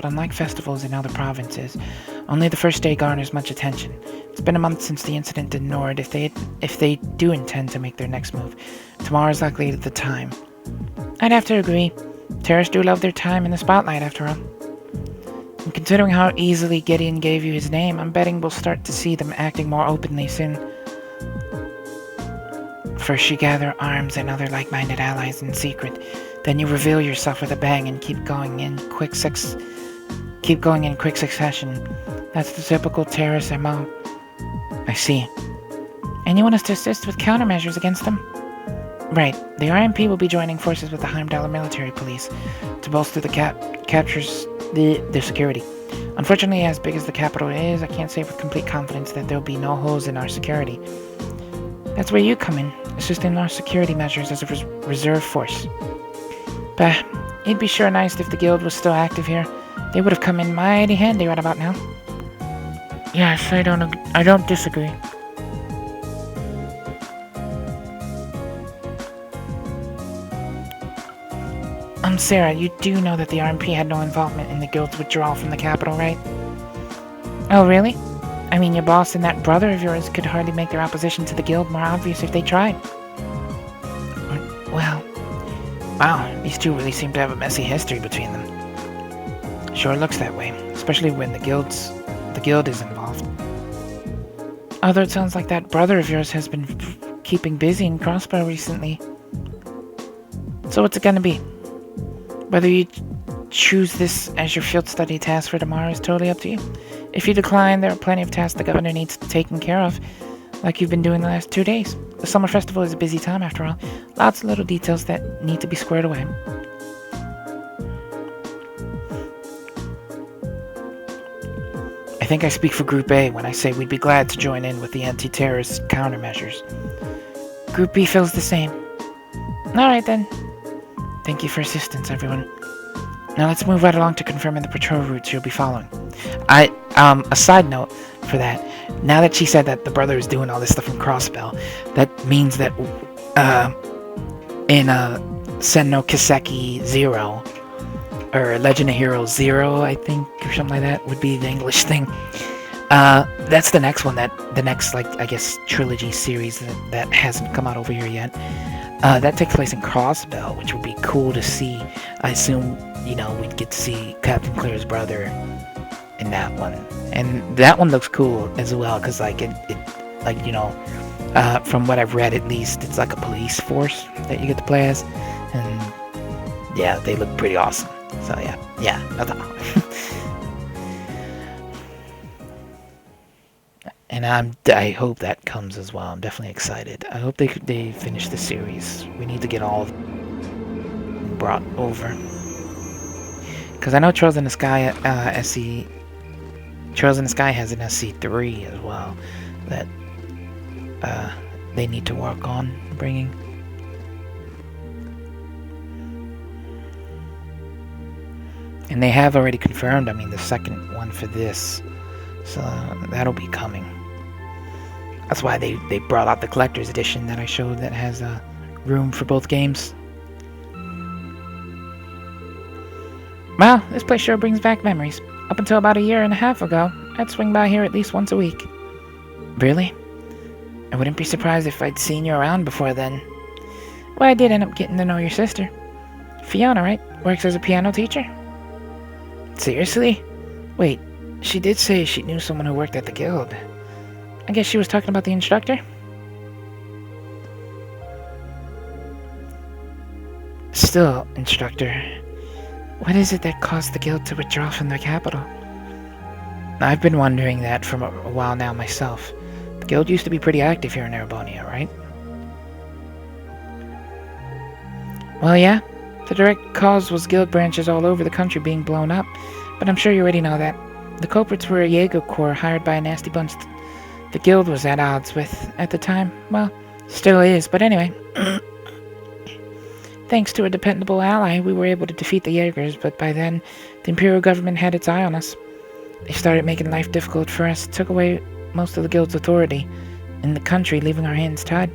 unlike festivals in other provinces, only the first day garners much attention. It's been a month since the incident in Nord. If they do intend to make their next move, tomorrow is likely the time. I'd have to agree. Terrorists do love their time in the spotlight, after all. And considering how easily Gideon gave you his name, I'm betting we'll start to see them acting more openly soon. First you gather arms and other like-minded allies in secret, then you reveal yourself with a bang and keep going in quick succession. That's the typical terrorist MO. I see. And you want us to assist with countermeasures against them? Right. The RMP will be joining forces with the Heimdall military police to bolster the captures the security. Unfortunately, as big as the capital is, I can't say with complete confidence that there'll be no holes in our security. That's where you come in, assisting our security measures as a reserve force. Bah, it'd be sure nice if the guild was still active here. They would have come in mighty handy right about now. Yes, I don't disagree. Sarah, you do know that the RMP had no involvement in the guild's withdrawal from the capital, right? Oh, really? I mean, your boss and that brother of yours could hardly make their opposition to the guild more obvious if they tried. Well, wow, these two really seem to have a messy history between them. Sure looks that way, especially when the guild is involved. Although it sounds like that brother of yours has been keeping busy in Crossbow recently. So what's it gonna be? Whether you choose this as your field study task for tomorrow is totally up to you. If you decline, there are plenty of tasks the governor needs taken care of, like you've been doing the last 2 days. The summer festival is a busy time, after all. Lots of little details that need to be squared away. I think I speak for Group A when I say we'd be glad to join in with the anti-terrorist countermeasures. Group B feels the same. Alright then. Thank you for assistance, everyone. Now let's move right along to confirming the patrol routes you'll be following. A side note for that. Now that she said that the brother is doing all this stuff from Crossbell, that means that in Senno Kiseki 0, or Legend of Heroes 0, I think, or something like that, would be the English thing. That's the next one, the next, like, I guess, trilogy series that hasn't come out over here yet. That takes place in Crossbell, which would be cool to see. I assume, we'd get to see Captain Clear's brother in that one. And that one looks cool as well, because, from what I've read at least, it's like a police force that you get to play as. And, yeah, they look pretty awesome. So, yeah, that's all. And I hope that comes as well. I'm definitely excited. I hope they finish the series. We need to get all of them brought over. Because I know Trails in the Sky Trails in the Sky has an SC3 as well that they need to work on bringing. And they have already confirmed, the second one for this. So that'll be coming. That's why they brought out the collector's edition that I showed that has room for both games. Well, this place sure brings back memories. Up until about 1.5 years ago, I'd swing by here at least once a week. Really? I wouldn't be surprised if I'd seen you around before then. Well, I did end up getting to know your sister. Fiona, right? Works as a piano teacher? Seriously? Wait, she did say she knew someone who worked at the guild. I guess she was talking about the instructor? Still, instructor, what is it that caused the guild to withdraw from the capital? I've been wondering that for a while now myself. The guild used to be pretty active here in Erebonia, right? Well, yeah. The direct cause was guild branches all over the country being blown up, but I'm sure you already know that. The culprits were a Jaeger Corps hired by a nasty bunch the guild was at odds with at the time. Well, still is, but anyway. Thanks to a dependable ally, we were able to defeat the Jaegers, but by then, the Imperial government had its eye on us. They started making life difficult for us, took away most of the guild's authority in the country, leaving our hands tied.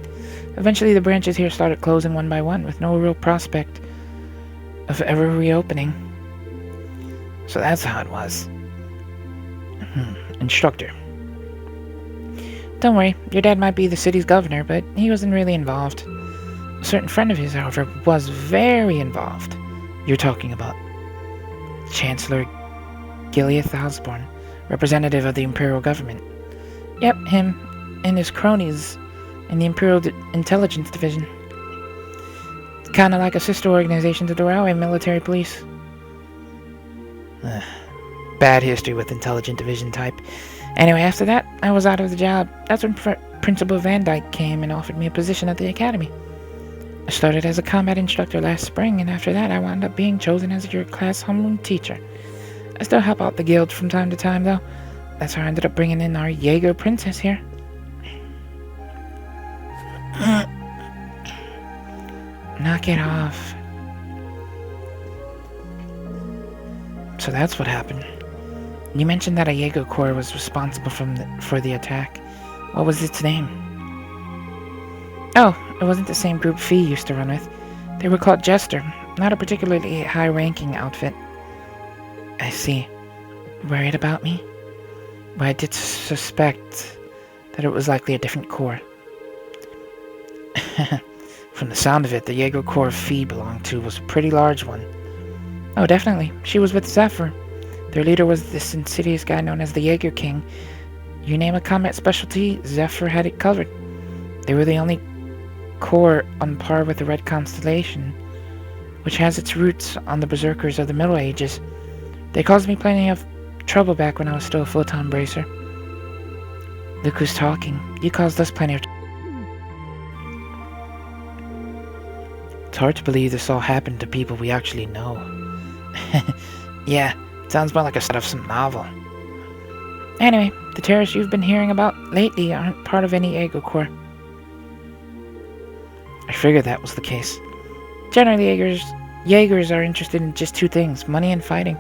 Eventually, the branches here started closing one by one, with no real prospect of ever reopening. So that's how it was. Instructor. Don't worry, your dad might be the city's governor, but he wasn't really involved. A certain friend of his, however, was very involved. You're talking about Chancellor Gileath Osborne, representative of the Imperial government. Yep, him and his cronies in the Imperial Intelligence Division. Kinda like a sister organization to the Railway Military Police. Bad history with Intelligent Division type. Anyway, after that, I was out of the job. That's when Principal Van Dyke came and offered me a position at the academy. I started as a combat instructor last spring, and after that I wound up being chosen as your class homeroom teacher. I still help out the guild from time to time, though. That's how I ended up bringing in our Jaeger princess here. Knock it off. So that's what happened. You mentioned that a Jaeger Corps was responsible for the attack. What was its name? Oh, it wasn't the same group Fee used to run with. They were called Jester, not a particularly high-ranking outfit. I see. Worried about me? Well, I did suspect that it was likely a different corps. From the sound of it, the Jaeger Corps Fee belonged to was a pretty large one. Oh, definitely. She was with Zephyr. Their leader was this insidious guy known as the Jaeger King. You name a combat specialty, Zephyr had it covered. They were the only corps on par with the Red Constellation, which has its roots on the berserkers of the Middle Ages. They caused me plenty of trouble back when I was still a full-time bracer. Look who's talking. You caused us plenty of trouble. It's hard to believe this all happened to people we actually know. Yeah, it sounds more like a set of some novel. Anyway, the terrorists you've been hearing about lately aren't part of any Jaeger Corps. I figured that was the case. Generally, Jaegers are interested in just two things, money and fighting.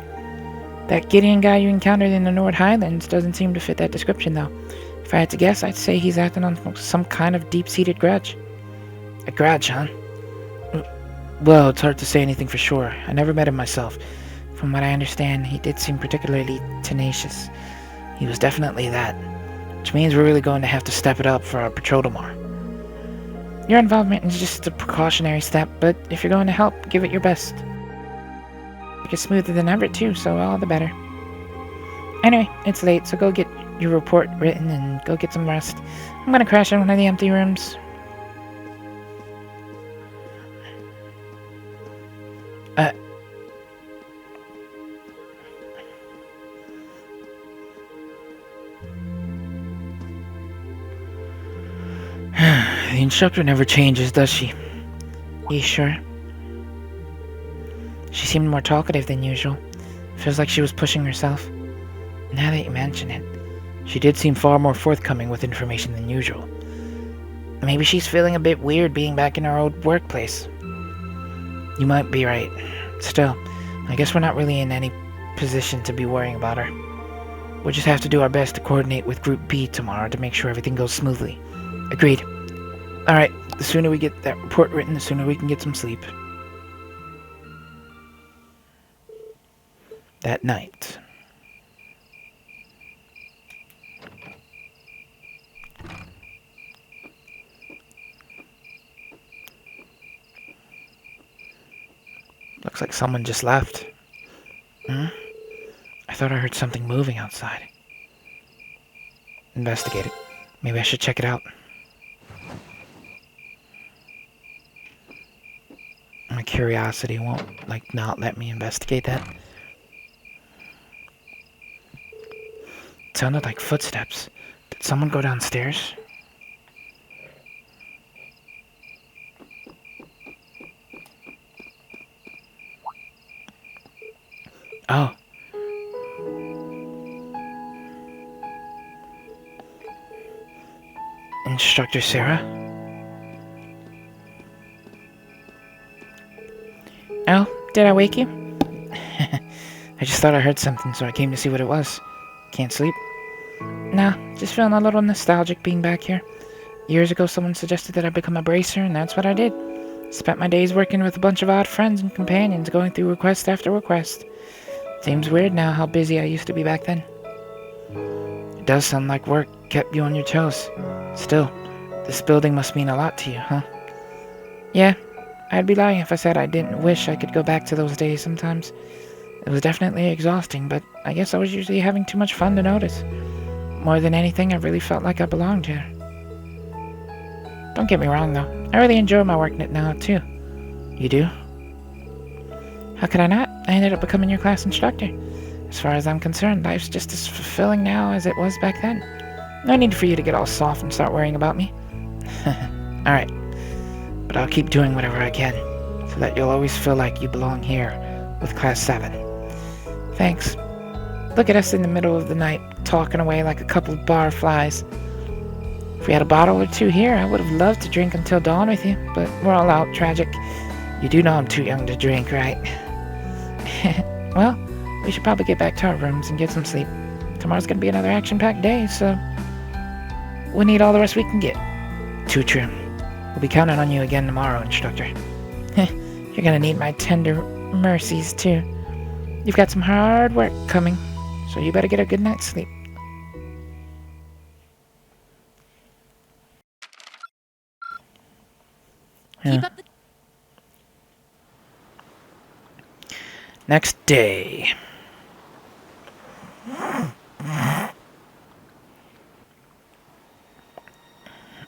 That Gideon guy you encountered in the Nord Highlands doesn't seem to fit that description, though. If I had to guess, I'd say he's acting on some kind of deep-seated grudge. A grudge, huh? Well, it's hard to say anything for sure. I never met him myself. From what I understand, he did seem particularly tenacious. He was definitely that. Which means we're really going to have to step it up for our patrol tomorrow. Your involvement is just a precautionary step, but if you're going to help, give it your best. Make it smoother than ever, too, so all the better. Anyway, it's late, so go get your report written and go get some rest. I'm gonna crash in one of the empty rooms. The instructor never changes, does she? You sure? She seemed more talkative than usual. Feels like she was pushing herself. Now that you mention it, she did seem far more forthcoming with information than usual. Maybe she's feeling a bit weird being back in her old workplace. You might be right. Still, I guess we're not really in any position to be worrying about her. We'll just have to do our best to coordinate with Group B tomorrow to make sure everything goes smoothly. Agreed. Alright, the sooner we get that report written, the sooner we can get some sleep. That night. Looks like someone just left. I thought I heard something moving outside. Investigate it. Maybe I should check it out. My curiosity won't, not let me investigate that. It sounded like footsteps. Did someone go downstairs? Oh. Instructor Sarah? Oh, did I wake you? I just thought I heard something, so I came to see what it was. Can't sleep? Nah, just feeling a little nostalgic being back here. Years ago, someone suggested that I become a bracer, and that's what I did. Spent my days working with a bunch of odd friends and companions, going through request after request. Seems weird now how busy I used to be back then. It does sound like work kept you on your toes. Still, this building must mean a lot to you, huh? Yeah, I'd be lying if I said I didn't wish I could go back to those days sometimes. It was definitely exhausting, but I guess I was usually having too much fun to notice. More than anything, I really felt like I belonged here. Don't get me wrong, though. I really enjoy my work now, too. You do? How could I not? I ended up becoming your class instructor. As far as I'm concerned, life's just as fulfilling now as it was back then. No need for you to get all soft and start worrying about me. Alright. But I'll keep doing whatever I can, so that you'll always feel like you belong here, with Class 7. Thanks. Look at us in the middle of the night, talking away like a couple of barflies. If we had a bottle or two here, I would have loved to drink until dawn with you, but we're all out, tragic. You do know I'm too young to drink, right? Well, we should probably get back to our rooms and get some sleep. Tomorrow's gonna be another action-packed day, so we'll need all the rest we can get. Too true. We'll be counting on you again tomorrow, Instructor. You're gonna need my tender mercies, too. You've got some hard work coming, so you better get a good night's sleep. Keep up the... Next day.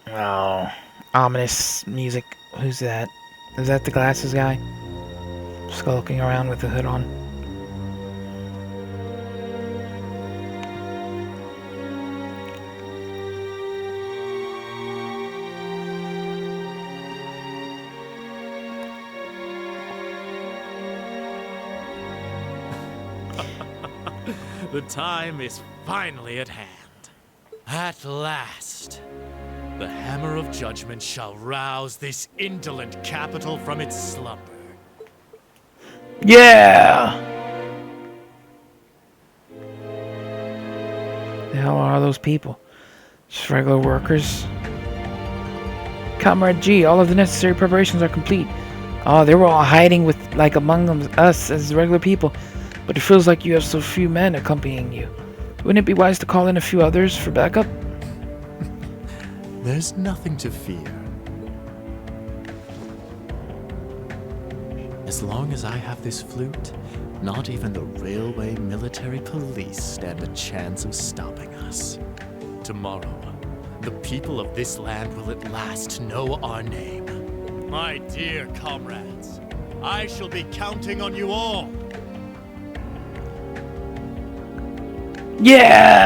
Oh, ominous music. Who's that? Is that the glasses guy? Skulking around with the hood on. The time is finally at hand. At last, the hammer of judgment shall rouse this indolent capital from its slumber. Yeah! The hell are those people? Just regular workers? Comrade G, all of the necessary preparations are complete. Oh, they were all hiding with, like, among them, us as regular people. But it feels like you have so few men accompanying you. Wouldn't it be wise to call in a few others for backup? There's nothing to fear. As long as I have this flute, not even the railway military police stand a chance of stopping us. Tomorrow, the people of this land will at last know our name. My dear comrades, I shall be counting on you all. Yeah!